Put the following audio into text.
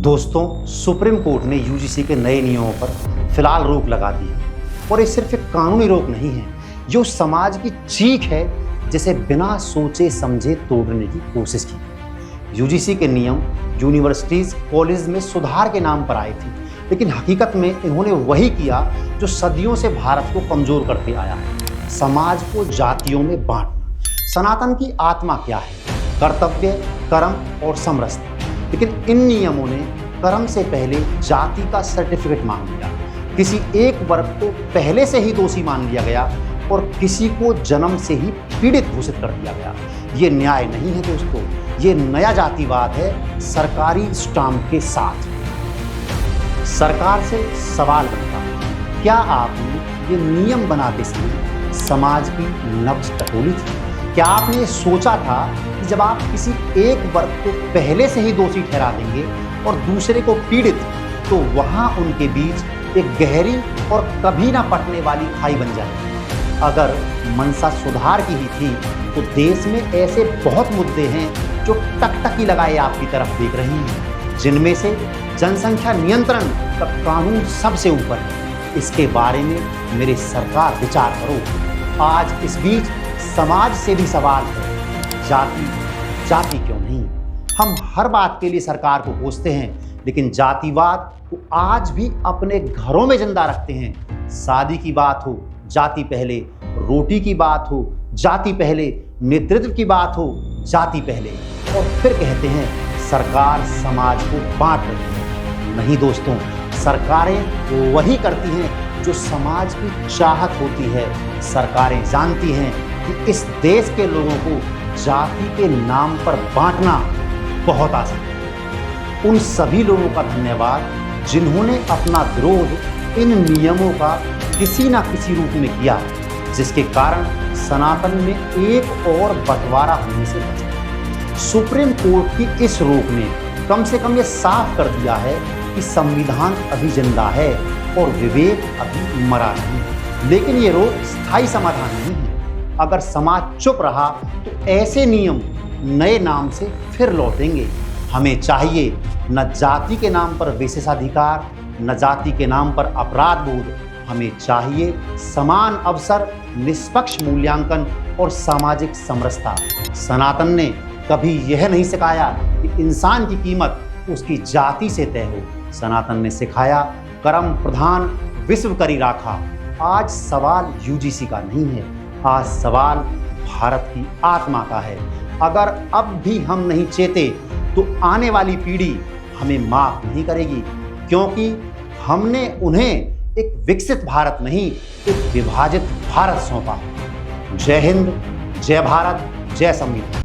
दोस्तों, supreme court ने UGC के नए नियमों पर फिलहाल रोक लगा दी है और ये सिर्फ एक कानूनी रोक नहीं है, ये उस समाज की चीख है जिसे बिना सोचे समझे तोड़ने की कोशिश की। यूजीसी के नियम यूनिवर्सिटीज कॉलेज में सुधार के नाम पर आए थे, लेकिन हकीकत में इन्होंने वही किया जो सदियों से भारत को कमजोर करते आया है, समाज को जातियों में बांटना। सनातन की आत्मा क्या है? कर्तव्य, कर्म और समरसता। लेकिन इन नियमों ने कर्म से पहले जाति का सर्टिफिकेट मांग लिया। किसी एक वर्ग को पहले से ही दोषी मान लिया गया और किसी को जन्म से ही पीड़ित घोषित कर दिया गया। ये न्याय नहीं है दोस्तों, ये नया जातिवाद है सरकारी स्टाम्प के साथ। सरकार से सवाल बनता है, क्या आपने ये नियम बनाते समय समाज की नब्ज टटोली थी? क्या आपने ये सोचा था कि जब आप किसी एक वर्ग को पहले से ही दोषी ठहरा देंगे और दूसरे को पीड़ित, तो वहां उनके बीच एक गहरी और कभी ना पटने वाली खाई बन जाएगी? अगर मंशा सुधार की ही थी तो देश में ऐसे बहुत मुद्दे हैं जो टकटकी लगाए आपकी तरफ देख रही हैं, जिनमें से जनसंख्या नियंत्रण का कानून सबसे ऊपर है। इसके बारे में मेरी सरकार विचार करो। आज इस बीच समाज से भी सवाल है, जाति क्यों नहीं? हम हर बात के लिए सरकार को कोसते हैं, लेकिन जातिवाद को आज भी अपने घरों में जिंदा रखते हैं। शादी की बात हो, जाति पहले, रोटी की बात हो, जाति पहले, नेतृत्व की बात हो, जाति पहले, और फिर कहते हैं सरकार समाज को बांट रही है। नहीं दोस्तों, सरकारें वही करती हैं जो समाज की चाहत होती है। सरकारें जानती हैं कि इस देश के लोगों को जाति के नाम पर बांटना बहुत आसान है। उन सभी लोगों का धन्यवाद जिन्होंने अपना विरोध इन नियमों का किसी ना किसी रूप में किया, जिसके कारण सनातन में एक और बंटवारा होने से बचा। सुप्रीम कोर्ट की इस रोक ने कम से कम ये साफ कर दिया है कि संविधान अभी जिंदा है और विवेक अभी मरा नहीं। लेकिन ये रोक स्थायी समाधान नहीं है। अगर समाज चुप रहा तो ऐसे नियम नए नाम से फिर लौटेंगे। हमें चाहिए न जाति के नाम पर विशेषाधिकार, न जाति के नाम पर अपराध बोध। हमें चाहिए समान अवसर, निष्पक्ष मूल्यांकन और सामाजिक समरसता। सनातन ने कभी यह नहीं सिखाया कि इंसान की कीमत उसकी जाति से तय हो। सनातन ने सिखाया कर्म प्रधान विश्व करी राखा। आज सवाल यूजीसी का नहीं है, आज सवाल भारत की आत्मा का है। अगर अब भी हम नहीं चेते तो आने वाली पीढ़ी हमें माफ नहीं करेगी, क्योंकि हमने उन्हें एक विकसित भारत नहीं, एक विभाजित भारत सौंपा। जय हिंद, जय भारत, जय संविधान।